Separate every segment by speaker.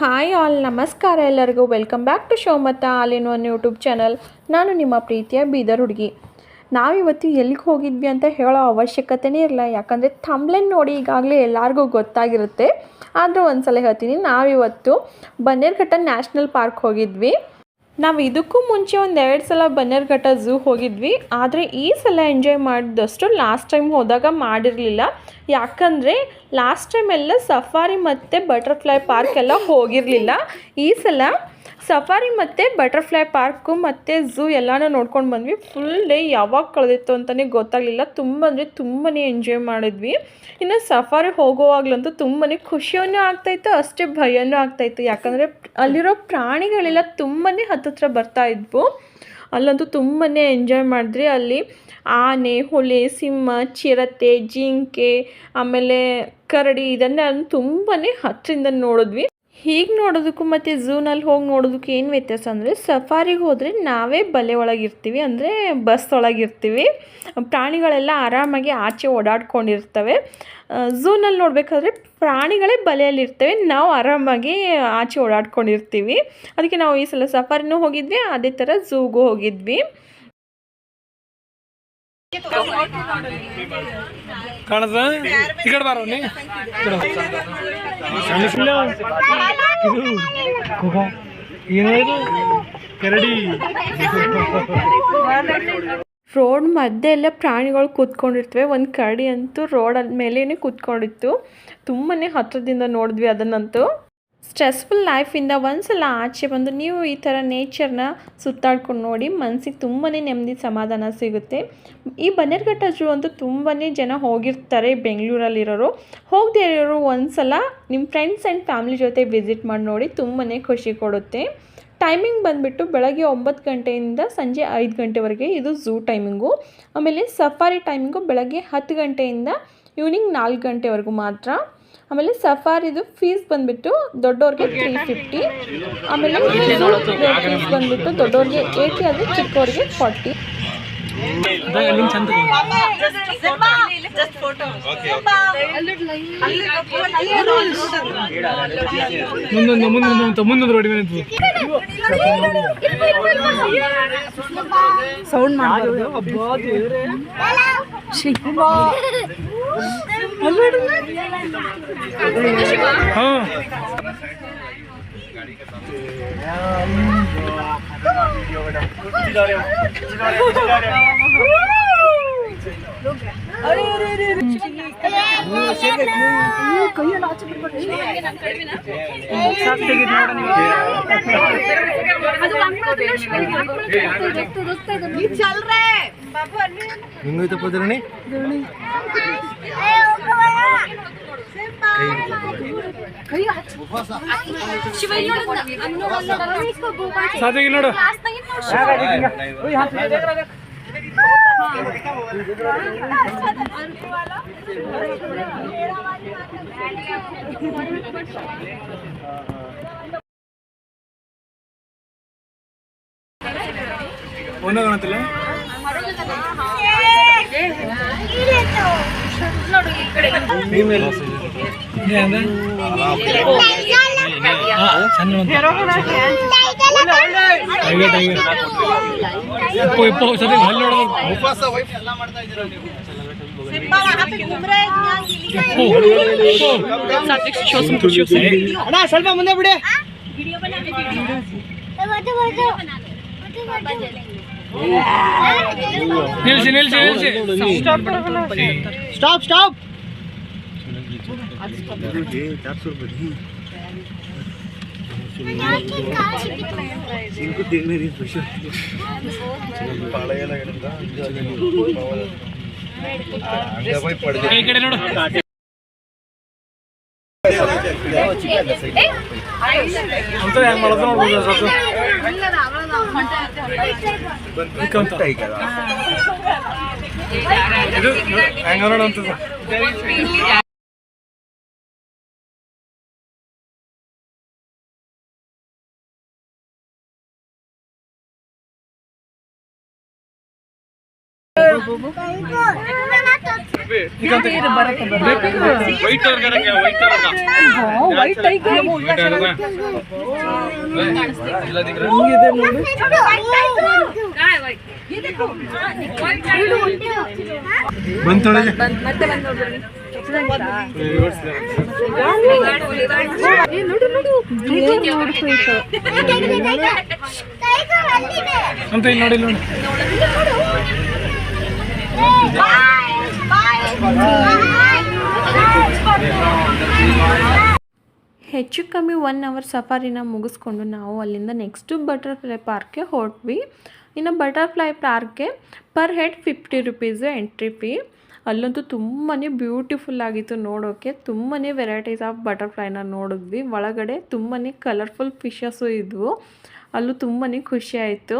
Speaker 1: Hi all, ನಮಸ್ಕಾರ ಎಲ್ಲರಿಗೂ. Welcome back to Shomata all in one YouTube channel. ನಾನು ನಿಮ್ಮ ಪ್ರೀತಿಯ ಬೀದರ್ ಹುಡುಗಿ. ನಾವಿವತ್ತು ಎಲ್ಲಿಗೆ ಹೋಗಿದ್ವಿ ಅಂತ ಹೇಳೋ ಅವಶ್ಯಕತೆನೇ ಇರಲ್ಲ, ಯಾಕಂದರೆ ಥಂಬ್ನೇಲ್ ನೋಡಿ ಈಗಾಗಲೇ ಎಲ್ಲರಿಗೂ ಗೊತ್ತಾಗಿರುತ್ತೆ. ಆದರೂ ಒಂದ್ಸಲ ಹೇಳ್ತೀನಿ, ನಾವಿವತ್ತು ಬನ್ನೇರುಘಟ್ಟ ನ್ಯಾಷನಲ್ ಪಾರ್ಕ್ ಹೋಗಿದ್ವಿ. ನಾವು ಇದಕ್ಕೂ ಮುಂಚೆ ಒಂದೆರಡು ಸಲ ಬನ್ನೇರುಘಟ್ಟ ಝೂ ಹೋಗಿದ್ವಿ, ಆದರೆ ಈ ಸಲ ಎಂಜಾಯ್ ಮಾಡಿದಷ್ಟು ಲಾಸ್ಟ್ ಟೈಮ್ ಹೋದಾಗ ಮಾಡಿರಲಿಲ್ಲ. ಯಾಕಂದರೆ ಲಾಸ್ಟ್ ಟೈಮ್ ಎಲ್ಲ ಸಫಾರಿ ಮತ್ತು ಬಟರ್ಫ್ಲೈ ಪಾರ್ಕ್ ಎಲ್ಲ ಹೋಗಿರಲಿಲ್ಲ. ಈ ಸಲ ಸಫಾರಿ ಮತ್ತು ಬಟರ್ಫ್ಲೈ ಪಾರ್ಕು ಮತ್ತು ಝೂ ಎಲ್ಲನೂ ನೋಡ್ಕೊಂಡು ಬಂದ್ವಿ. ಫುಲ್ ಡೇ ಯಾವಾಗ ಕಳೆದಿತ್ತು ಅಂತಲೇ ಗೊತ್ತಾಗಲಿಲ್ಲ. ತುಂಬ ಅಂದರೆ ತುಂಬಾ ಎಂಜಾಯ್ ಮಾಡಿದ್ವಿ. ಇನ್ನು ಸಫಾರಿ ಹೋಗುವಾಗಲಂತೂ ತುಂಬಾ ಖುಷಿಯೂ ಆಗ್ತಾಯಿತ್ತು, ಅಷ್ಟೇ ಭಯನೂ ಆಗ್ತಾಯಿತ್ತು. ಯಾಕಂದರೆ ಅಲ್ಲಿರೋ ಪ್ರಾಣಿಗಳೆಲ್ಲ ತುಂಬಾ ಹತ್ತಿರ ಬರ್ತಾಯಿದ್ವು. ಅಲ್ಲಂತೂ ತುಂಬಾ ಎಂಜಾಯ್ ಮಾಡಿದ್ರಿ. ಅಲ್ಲಿ ಆನೆ, ಹುಲಿ, ಸಿಂಹ, ಚಿರತೆ, ಜಿಂಕೆ, ಆಮೇಲೆ ಕರಡಿ, ಇದನ್ನು ತುಂಬಾ ಹತ್ತಿರದಿಂದ ನೋಡಿದ್ವಿ. ಹೀಗೆ ನೋಡೋದಕ್ಕೂ ಮತ್ತು ಝೂನಲ್ಲಿ ಹೋಗಿ ನೋಡೋದಕ್ಕೂ ಏನು ವ್ಯತ್ಯಾಸ ಅಂದರೆ, ಸಫಾರಿಗೆ ಹೋದರೆ ನಾವೇ ಬಲೆ ಒಳಗಿರ್ತೀವಿ, ಅಂದರೆ ಬಸ್ ಒಳಗಿರ್ತೀವಿ. ಪ್ರಾಣಿಗಳೆಲ್ಲ ಆರಾಮಾಗಿ ಆಚೆ ಓಡಾಡ್ಕೊಂಡಿರ್ತವೆ. ಝೂನಲ್ಲಿ ನೋಡಬೇಕಾದ್ರೆ ಪ್ರಾಣಿಗಳೇ ಬಲೆಯಲ್ಲಿರ್ತವೆ, ನಾವು ಆರಾಮಾಗಿ ಆಚೆ ಓಡಾಡ್ಕೊಂಡಿರ್ತೀವಿ. ಅದಕ್ಕೆ ನಾವು ಈ ಸಲ ಸಫಾರಿನೂ ಹೋಗಿದ್ವಿ, ಅದೇ ಥರ ಝೂಗೂ ಹೋಗಿದ್ವಿ.
Speaker 2: ಕಾಣದ ಈ ಕಡೆ ಬಾರ ಕರಡಿ.
Speaker 1: ರೋಡ್ ಮಧ್ಯೆ ಎಲ್ಲ ಪ್ರಾಣಿಗಳು ಕೂತ್ಕೊಂಡಿರ್ತವೆ. ಒಂದು ಕರಡಿ ಅಂತೂ ರೋಡ್ ಮೇಲೇ ಕೂತ್ಕೊಂಡಿತ್ತು. ತುಂಬಾ ಹತ್ತಿರದಿಂದ ನೋಡಿದ್ವಿ ಅದನ್ನಂತೂ. ಸ್ಟ್ರೆಸ್ಫುಲ್ ಲೈಫಿಂದ ಒಂದ್ಸಲ ಆಚೆ ಬಂದು ನೀವು ಈ ಥರ ನೇಚರ್ನ ಸುತ್ತಾಡ್ಕೊಂಡು ನೋಡಿ, ಮನಸ್ಸಿಗೆ ತುಂಬಾ ನೆಮ್ಮದಿ, ಸಮಾಧಾನ ಸಿಗುತ್ತೆ. ಈ ಬನ್ನೇರುಘಟ್ಟ ಝೂ ಅಂತೂ ತುಂಬಾ ಜನ ಹೋಗಿರ್ತಾರೆ ಬೆಂಗಳೂರಲ್ಲಿರೋರು. ಹೋಗದೆ ಇರೋರು ಒಂದ್ಸಲ ನಿಮ್ಮ ಫ್ರೆಂಡ್ಸ್ ಆ್ಯಂಡ್ ಫ್ಯಾಮಿಲಿ ಜೊತೆ ವಿಸಿಟ್ ಮಾಡಿ ನೋಡಿ, ತುಂಬಾ ಖುಷಿ ಕೊಡುತ್ತೆ. ಟೈಮಿಂಗ್ ಬಂದುಬಿಟ್ಟು ಬೆಳಗ್ಗೆ 9 ಗಂಟೆಯಿಂದ ಸಂಜೆ 5 ಗಂಟೆವರೆಗೆ ಇದು ಝೂ ಟೈಮಿಂಗು. ಆಮೇಲೆ ಸಫಾರಿ ಟೈಮಿಂಗು ಬೆಳಗ್ಗೆ 10 ಗಂಟೆಯಿಂದ ಈವ್ನಿಂಗ್ 4 ಗಂಟೆವರೆಗೂ ಮಾತ್ರ. ಆಮೇಲೆ ಸಫಾರಿದು ಫೀಸ್ ಬಂದುಬಿಟ್ಟು ದೊಡ್ಡವ್ರಿಗೆ 350, ಆಮೇಲೆ ಫೀಸ್ ಬಂದುಬಿಟ್ಟು ದೊಡ್ಡವ್ರಿಗೆ 80, ಆದರೆ ಚಿಕ್ಕವ್ರಿಗೆ 40.
Speaker 2: ಸೌಂಡ್ ನೋಡು. ಒಂದೇ ಕಾಣುತ್ತಿಲ್ಲ. ಸ್ವಲ್ಪ ಮುಂದೆ ಬಿಡಿ. ನಿಲ್ಸಿ. ಸ್ಟಾಪ್. 400 रुपये इनको देखने दी खुशी
Speaker 1: ಹೆಚ್ಚು ಕಮ್ಮಿ 1 ಅವರ್ ಸಫಾರಿನ ಮುಗಿಸ್ಕೊಂಡು ನಾವು ಅಲ್ಲಿಂದ ನೆಕ್ಸ್ಟು ಬಟರ್ಫ್ಲೈ ಪಾರ್ಕ್ಗೆ ಹೊರಟ್ವಿ. ಇನ್ನು ಬಟರ್ಫ್ಲೈ ಪಾರ್ಕ್ಗೆ per head 50 rupees entry fee. ಅಲ್ಲಂತೂ ತುಂಬಾ ಬ್ಯೂಟಿಫುಲ್ ಆಗಿತ್ತು ನೋಡೋಕ್ಕೆ. ತುಂಬಾ ವೆರೈಟೀಸ್ ಆಫ್ ಬಟರ್ಫ್ಲೈನ ನೋಡಿದ್ವಿ. ಒಳಗಡೆ ತುಂಬಾ ಕಲರ್ಫುಲ್ ಫಿಶಸ್ಸು ಇದ್ವು. ಅಲ್ಲೂ ತುಂಬಾ ಖುಷಿ ಆಯಿತು.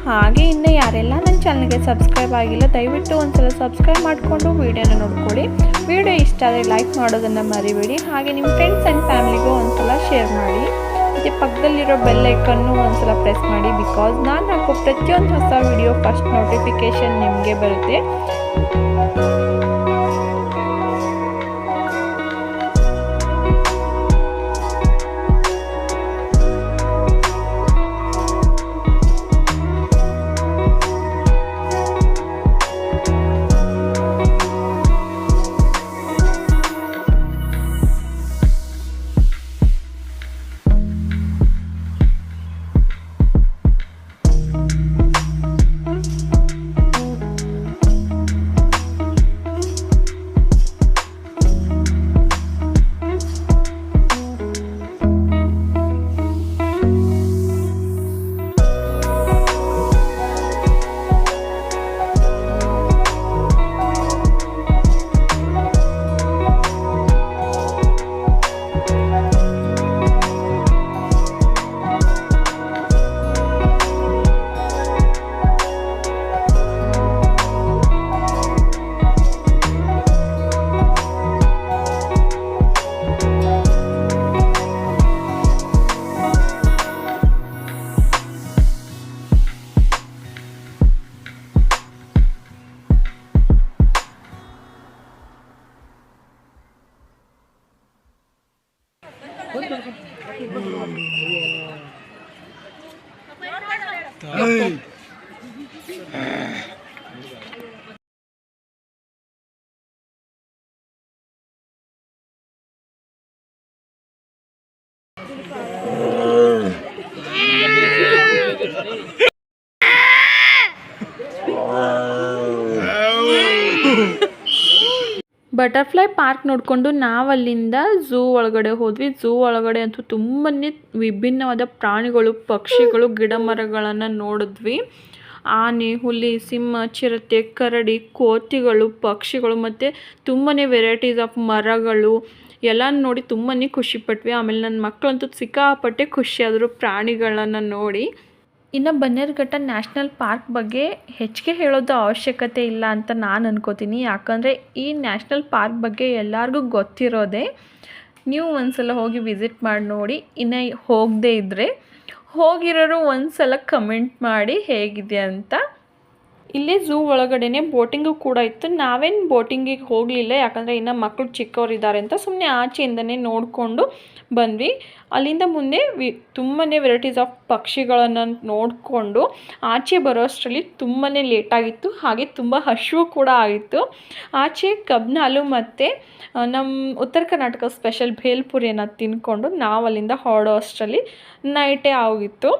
Speaker 1: ಹಾಗೆ ಇನ್ನು ಯಾರೆಲ್ಲ ನನ್ನ ಚಾನಲ್ಗೆ ಸಬ್ಸ್ಕ್ರೈಬ್ ಆಗಿಲ್ಲ ದಯವಿಟ್ಟು ಒಂದ್ಸಲ ಸಬ್ಸ್ಕ್ರೈಬ್ ಮಾಡಿಕೊಂಡು ವಿಡಿಯೋನ ನೋಡ್ಕೊಳ್ಳಿ. ವಿಡಿಯೋ ಇಷ್ಟ ಆದರೆ ಲೈಕ್ ಮಾಡೋದನ್ನು ಮರಿಬೇಡಿ. ಹಾಗೆ ನಿಮ್ಮ ಫ್ರೆಂಡ್ಸ್ ಆ್ಯಂಡ್ ಫ್ಯಾಮಿಲಿಗೂ ಒಂದ್ಸಲ ಶೇರ್ ಮಾಡಿ. ಮತ್ತು ಪಕ್ಕದಲ್ಲಿರೋ ಬೆಲ್ ಐಕನ್ನು ಒಂದ್ಸಲ ಪ್ರೆಸ್ ಮಾಡಿ, ಬಿಕಾಸ್ ನಾನು ಹಾಕೋ ಪ್ರತಿಯೊಂದು ಹೊಸ ವಿಡಿಯೋ ಫಸ್ಟ್ ನೋಟಿಫಿಕೇಷನ್ ನಿಮಗೆ ಬರುತ್ತೆ. ಬಟರ್ಫ್ಲೈ ಪಾರ್ಕ್ ನೋಡಿಕೊಂಡು ನಾವಲ್ಲಿಂದ ಝೂ ಒಳಗಡೆ ಹೋದ್ವಿ. ಝೂ ಒಳಗಡೆ ಅಂತೂ ತುಂಬಾ ವಿಭಿನ್ನವಾದ ಪ್ರಾಣಿಗಳು, ಪಕ್ಷಿಗಳು, ಗಿಡ ಮರಗಳನ್ನು ನೋಡಿದ್ವಿ. ಆನೆ, ಹುಲಿ, ಸಿಂಹ, ಚಿರತೆ, ಕರಡಿ, ಕೋತಿಗಳು, ಪಕ್ಷಿಗಳು ಮತ್ತು ತುಂಬಾ ವೆರೈಟೀಸ್ ಆಫ್ ಮರಗಳು ಎಲ್ಲ ನೋಡಿ ತುಂಬಾ ಖುಷಿಪಟ್ವಿ. ಆಮೇಲೆ ನನ್ನ ಮಕ್ಕಳಂತೂ ಸಿಕ್ಕಾಪಟ್ಟೆ ಖುಷಿಯಾದರು ಪ್ರಾಣಿಗಳನ್ನು ನೋಡಿ. ಇನ್ನು ಬನ್ನೇರುಘಟ್ಟ ನ್ಯಾಷನಲ್ ಪಾರ್ಕ್ ಬಗ್ಗೆ ಹೆಚ್ಚಿಗೆ ಹೇಳೋದು ಅವಶ್ಯಕತೆ ಇಲ್ಲ ಅಂತ ನಾನು ಅನ್ಕೋತೀನಿ. ಯಾಕಂದರೆ ಈ ನ್ಯಾಷನಲ್ ಪಾರ್ಕ್ ಬಗ್ಗೆ ಎಲ್ಲರಿಗೂ ಗೊತ್ತಿರೋದೆ. ನೀವು ಒಂದ್ಸಲ ಹೋಗಿ ವಿಸಿಟ್ ಮಾಡಿ ನೋಡಿ. ಇನ್ನು ಹೋಗದೇ ಇದ್ದರೆ ಹೋಗಿರೋರು ಒಂದ್ಸಲ ಕಮೆಂಟ್ ಮಾಡಿ ಹೇಗಿದೆ ಅಂತ. ಇಲ್ಲೇ ಝೂ ಒಳಗಡೆನೆ ಬೋಟಿಂಗು ಕೂಡ ಇತ್ತು. ನಾವೇನು ಬೋಟಿಂಗಿಗೆ ಹೋಗಲಿಲ್ಲ, ಯಾಕಂದರೆ ಇನ್ನು ಮಕ್ಕಳು ಚಿಕ್ಕವರಿದ್ದಾರೆ ಅಂತ ಸುಮ್ಮನೆ ಆಚೆಯಿಂದನೇ ನೋಡಿಕೊಂಡು ಬಂದ್ವಿ. ಅಲ್ಲಿಂದ ಮುಂದೆ ತುಂಬಾ ವೆರೈಟೀಸ್ ಆಫ್ ಪಕ್ಷಿಗಳನ್ನು ನೋಡಿಕೊಂಡು ಆಚೆ ಬರೋಷ್ಟರಲ್ಲಿ ತುಂಬಾ ಲೇಟಾಗಿತ್ತು. ಹಾಗೆ ತುಂಬ ಹಸಿವು ಕೂಡ ಆಗಿತ್ತು. ಆಚೆ ಕಬ್ಬಿನ ಹಾಲು ಮತ್ತು ನಮ್ಮ ಉತ್ತರ ಕರ್ನಾಟಕ ಸ್ಪೆಷಲ್ ಭೇಲ್ಪುರಿಯನ್ನು ತಿಂದ್ಕೊಂಡು ನಾವು ಅಲ್ಲಿಂದ ಹೊರಡೋ ಅಷ್ಟರಲ್ಲಿ ನೈಟೇ ಆಗಿತ್ತು.